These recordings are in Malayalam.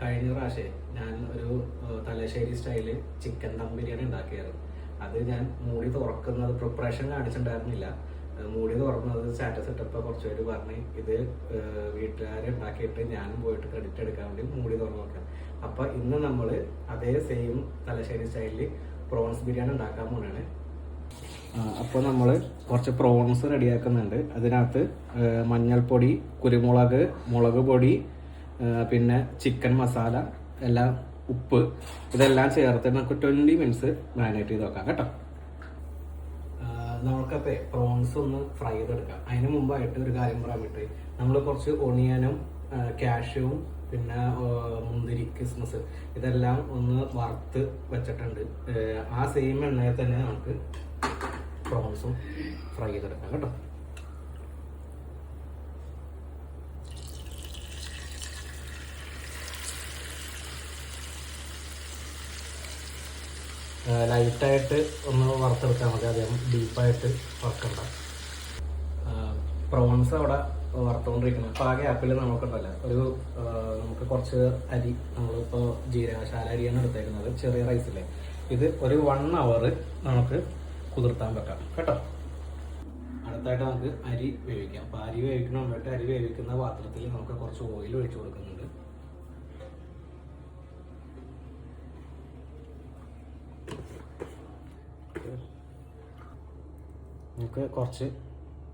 കഴിഞ്ഞ പ്രാവശ്യം ഞാൻ ഒരു തലശ്ശേരി സ്റ്റൈല് ചിക്കൻ ദം ബിരിയാണി ഉണ്ടാക്കിയായിരുന്നു. അത് ഞാൻ മൂടി തുറക്കുന്നത് പ്രിപ്പറേഷൻ കാണിച്ചിട്ടുണ്ടായിരുന്നില്ല. മൂടി തുറക്കുന്നത് സ്റ്റാറ്റസ് ഇട്ടപ്പോൾ കുറച്ച് പേര് പറഞ്ഞ് ഇത് വീട്ടുകാരെ ഉണ്ടാക്കിയിട്ട് ഞാനും പോയിട്ട് ക്രെഡിറ്റ് എടുക്കാൻ വേണ്ടി മൂടി തുറന്ന് നോക്കാം. അപ്പം ഇന്ന് നമ്മൾ അതേ സെയിം തലശ്ശേരി സ്റ്റൈലിൽ പ്രോൺസ് ബിരിയാണി ഉണ്ടാക്കാൻ പോവാണ്. അപ്പോൾ നമ്മൾ കുറച്ച് പ്രോൺസ് റെഡിയാക്കുന്നുണ്ട്. അതിനകത്ത് മഞ്ഞൾപ്പൊടി, കുരുമുളക്, മുളക് പൊടി, പിന്നെ ചിക്കൻ മസാല, എല്ലാം ഉപ്പ്, ഇതെല്ലാം ചേർത്ത് നമുക്ക് 20 മിനിറ്റ്സ് മാരിനേറ്റ് ചെയ്ത് വെക്കാം കേട്ടോ. നമുക്കപ്പോൾ പ്രോൺസ് ഒന്ന് ഫ്രൈ ചെയ്തെടുക്കാം. അതിന് മുമ്പായിട്ട് ഒരു കാര്യം പറയാൻ പറ്റും. നമ്മൾ കുറച്ച് ഒണിയനും കാഷ്യൂവും പിന്നെ മുന്തിരി, കിസ്മസ് ഇതെല്ലാം ഒന്ന് വറുത്ത് വെച്ചിട്ടുണ്ട്. ആ സെയിം എണ്ണയിൽ തന്നെ നമുക്ക് പ്രോൺസും ഫ്രൈ ചെയ്തെടുക്കാം കേട്ടോ. ലൈറ്റായിട്ട് ഒന്ന് വറുത്തെടുത്താൽ മതി, അദ്ദേഹം ഡീപ്പായിട്ട് വറുക്കണ്ട. പ്രോൺസ് അവിടെ വറുത്തുകൊണ്ടിരിക്കണം. അപ്പോൾ ആ ഗ്യാപ്പിൽ നമുക്കുണ്ടല്ലോ നമുക്ക് കുറച്ച് അരി, നമ്മളിപ്പോൾ ജീരകശാല അരിയാണ് എടുത്തേക്കുന്നത്, ചെറിയ റൈസില്ലേ, ഇത് ഒരു 1 hour നമുക്ക് കുതിർത്താൻ വെക്കാം കേട്ടോ. അടുത്തായിട്ട് നമുക്ക് അരി വേവിക്കാം. അപ്പോൾ അരി വേവിക്കുന്ന മുമ്പായിട്ട് അരി വേവിക്കുന്ന പാത്രത്തിൽ നമുക്ക് കുറച്ച് ഓയിൽ ഒഴിച്ചു കൊടുക്കുന്നുണ്ട്. നമുക്ക് കുറച്ച്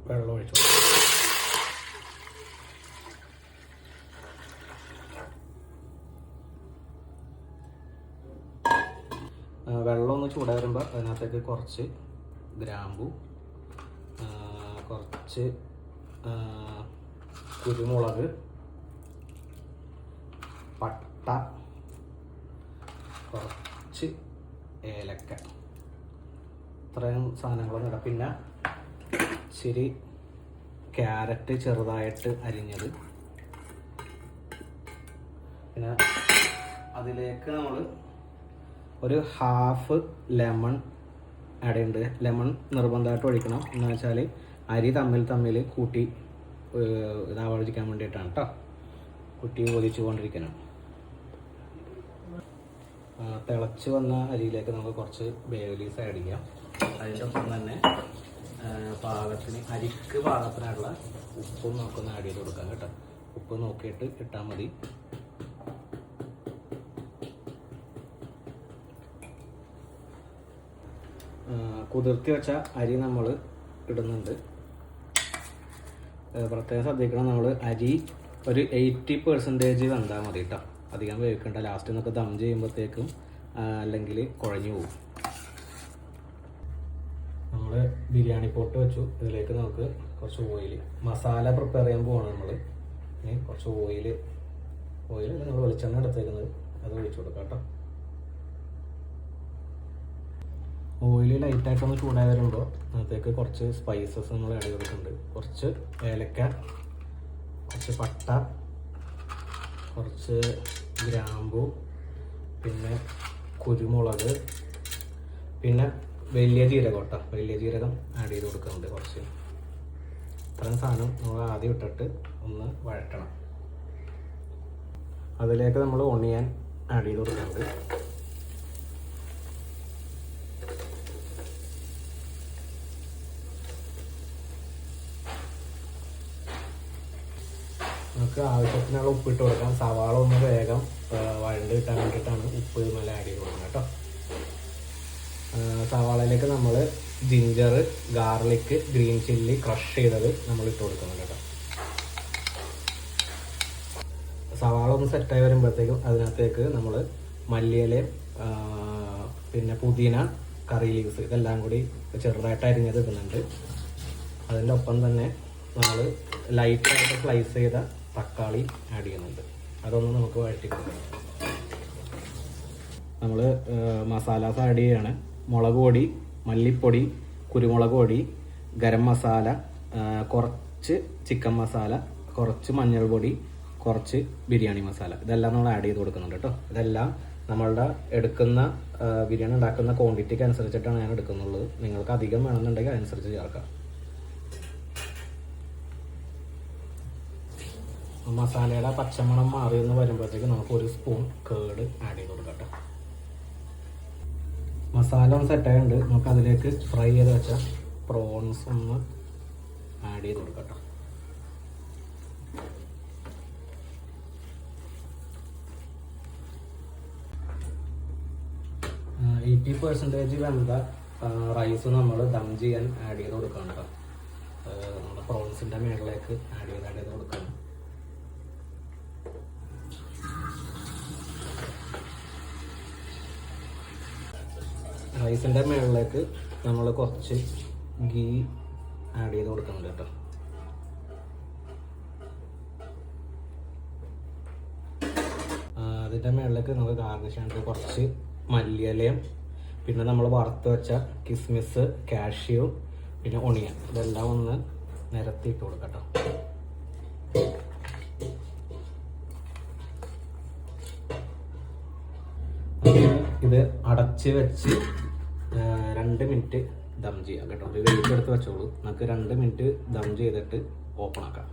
വെള്ളം ഒഴിച്ചു കൊടുക്കാം. വെള്ളം ഒന്ന് ചൂടായി വരുമ്പോൾ അതിനകത്തേക്ക് കുറച്ച് ഗ്രാമ്പു, കുറച്ച് കുരുമുളക്, പട്ട, കുറച്ച് ഏലക്ക, ഇത്രയും സാധനങ്ങളും ഇടാം. പിന്നെ ഇച്ചിരി ക്യാരറ്റ് ചെറുതായിട്ട് അരിഞ്ഞത്, പിന്നെ അതിലേക്ക് നമ്മൾ ഒരു 1/2 ലെമൺ ആഡ് ചെയ്യുന്നുണ്ട്. ലെമൺ നിർബന്ധമായിട്ട് ഒഴിക്കണം. എന്ന് വെച്ചാൽ അരി തമ്മിൽ കൂട്ടി ഇതാവാതിരിക്കാൻ വേണ്ടിയിട്ടാണ് കേട്ടോ. കുട്ടി ഒലിച്ചു കൊണ്ടിരിക്കണം. തിളച്ച് വന്ന അരിയിലേക്ക് നമുക്ക് കുറച്ച് ബേ ലീവ്സ് ആഡ് ചെയ്യാം. അതിൻ്റെ ഒപ്പം തന്നെ അരിക്ക് പാകത്തിനായിട്ടുള്ള ഉപ്പും നമുക്കൊന്ന് ആഡ് ചെയ്ത് കൊടുക്കാം കേട്ടോ. ഉപ്പ് നോക്കിയിട്ട് ഇട്ടാൽ മതി. കുതിർത്തി വെച്ച അരി നമ്മൾ ഇടുന്നുണ്ട്. പ്രത്യേകം ശ്രദ്ധിക്കണം, നമ്മൾ അരി ഒരു 80% വെന്താൽ മതി കേട്ടോ. അധികം വേവിക്കണ്ട. ലാസ്റ്റ് നമുക്ക് ദം ചെയ്യുമ്പോഴത്തേക്കും അല്ലെങ്കിൽ കുഴഞ്ഞു പോകും. നമ്മൾ ബിരിയാണി പോട്ട് വെച്ചു. ഇതിലേക്ക് നമുക്ക് കുറച്ച് ഓയിൽ, മസാല പ്രിപ്പയർ ചെയ്യാൻ പോവാണ് നമ്മൾ. ഇനി കുറച്ച് ഓയിൽ നമ്മൾ വെളിച്ചെണ്ണ എടുത്തേക്കുന്നത്, അത് ഒഴിച്ചു കൊടുക്കാം കേട്ടോ. ഓയിൽ ലൈറ്റായിട്ടൊന്ന് ചൂടായി വരുമ്പോൾ അതിനകത്തേക്ക് കുറച്ച് സ്പൈസസ് നമ്മൾ ആഡ് ചെയ്ത് കൊടുക്കുന്നുണ്ട്. കുറച്ച് ഏലക്ക, കുറച്ച് പട്ട, കുറച്ച് ഗ്രാമ്പു, പിന്നെ കുരുമുളക്, പിന്നെ വലിയ ജീരകം കേട്ടോ. വലിയ ജീരകം ആഡ് ചെയ്ത് കൊടുക്കുന്നുണ്ട് കുറച്ച്. ഇത്രയും സാധനം നമ്മൾ ആദ്യം ഇട്ടിട്ട് ഒന്ന് വഴറ്റണം. അതിലേക്ക് നമ്മൾ ഒണിയൻ ആഡ് ചെയ്ത് കൊടുക്കുന്നുണ്ട്. നമുക്ക് ആവശ്യത്തിനുള്ള ഉപ്പ് ഇട്ട് കൊടുക്കാം. സവാള ഒന്ന് വേഗം വഴണ്ട് കിട്ടാൻ വേണ്ടിയിട്ടാണ് ഉപ്പ് മേലെ ആഡ് ചെയ്ത് കൊടുക്കുന്നത് കേട്ടോ. സവാളയിലേക്ക് നമ്മൾ ginger, garlic, green chilli crush ചെയ്തത് നമ്മൾ ഇട്ട് കൊടുക്കുന്നുണ്ട് കേട്ടോ. സവാള ഒന്ന് സെറ്റായി വരുമ്പോഴത്തേക്കും അതിനകത്തേക്ക് നമ്മൾ മല്ലിയിലയും പിന്നെ പുതിന, കറി ലീവ്സ് ഇതെല്ലാം കൂടി ചെറുതായിട്ട് അരിഞ്ഞത് ഇടുന്നുണ്ട്. അതിൻ്റെ ഒപ്പം തന്നെ നമ്മൾ ലൈറ്റായിട്ട് സ്ലൈസ് ചെയ്ത തക്കാളി ആഡ് ചെയ്യുന്നുണ്ട്. അതൊന്ന് നമുക്ക് വഴറ്റി കൊടുക്കണം. നമ്മൾ മസാലാസ് ആഡ് ചെയ്യുകയാണ്. മുളക് പൊടി, മല്ലിപ്പൊടി, കുരുമുളക് പൊടി, ഗരം മസാല, കുറച്ച് ചിക്കൻ മസാല, കുറച്ച് മഞ്ഞൾപ്പൊടി, കുറച്ച് ബിരിയാണി മസാല, ഇതെല്ലാം നമ്മൾ ആഡ് ചെയ്ത് കൊടുക്കുന്നുണ്ട് കേട്ടോ. ഇതെല്ലാം നമ്മളുടെ എടുക്കുന്ന ബിരിയാണി ഉണ്ടാക്കുന്ന ക്വാണ്ടിറ്റിക്ക് അനുസരിച്ചിട്ടാണ് ഞാൻ എടുക്കുന്നുള്ളത്. നിങ്ങൾക്ക് അധികം വേണമെന്നുണ്ടെങ്കിൽ അതനുസരിച്ച് ചേർക്കാം. മസാലയുടെ പച്ചമണം മാറി എന്ന് വരുമ്പോഴത്തേക്ക് നമുക്ക് 1 സ്പൂൺ കേട് ആഡ് ചെയ്ത് കൊടുക്കട്ടെ. മസാല ഒന്ന് സെറ്റായുണ്ട്. നമുക്ക് അതിലേക്ക് ഫ്രൈ ചെയ്ത് വെച്ച പ്രോൺസ് ഒന്ന് ആഡ് ചെയ്ത് കൊടുക്കട്ടെ. ആ 80% വെന്ത റൈസ് നമ്മൾ ദം ചെയ്യാൻ ആഡ് ചെയ്ത് കൊടുക്കണം കേട്ടോ. നമ്മുടെ പ്രോൺസിൻ്റെ മുകളിലേക്ക് ആഡ് ചെയ്ത് കൊടുക്കണം. റൈസിൻ്റെ മുകളിലേക്ക് നമ്മൾ കുറച്ച് ഗീ ആഡ് ചെയ്ത് കൊടുക്കുന്നുണ്ട് കേട്ടോ. അതിൻ്റെ മുകളിലേക്ക് നമുക്ക് ഗാർണിഷ് ചെയ്യാനായിട്ട് കുറച്ച് മല്ലിയിലയും പിന്നെ നമ്മൾ വറുത്ത് വെച്ച കിസ്മിസ്, കാഷ്യൂ, പിന്നെ ഒണിയൻ ഇതെല്ലാം ഒന്ന് നിരത്തിയിട്ട് കൊടുക്കട്ടോ. ഇത് അടച്ച് വെച്ച് 2 മിനിറ്റ് ദം ചെയ്യാം കേട്ടോ. ഒരു വെയിറ്റ് എടുത്ത് വെച്ചോളൂ. നമുക്ക് 2 മിനിറ്റ് ദം ചെയ്തിട്ട് ഓപ്പൺ ആക്കാം.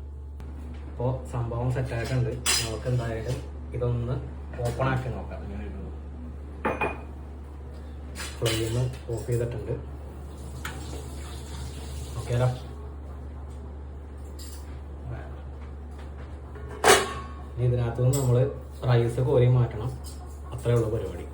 അപ്പോൾ സംഭവം സെറ്റായിട്ടുണ്ട്. നമുക്ക് എന്തായാലും ഇതൊന്ന് ഓപ്പൺ ആക്കി നോക്കാം. ഇങ്ങനെയുണ്ട്. ഫ്ലെയിം ഓഫ് ചെയ്തിട്ടുണ്ട്. ഓക്കെ അല്ലോ. ഇതിനകത്ത് നിന്ന് നമ്മൾ റൈസ് കോരി മാറ്റണം. അത്രയേ ഉള്ളൂ പരിപാടി.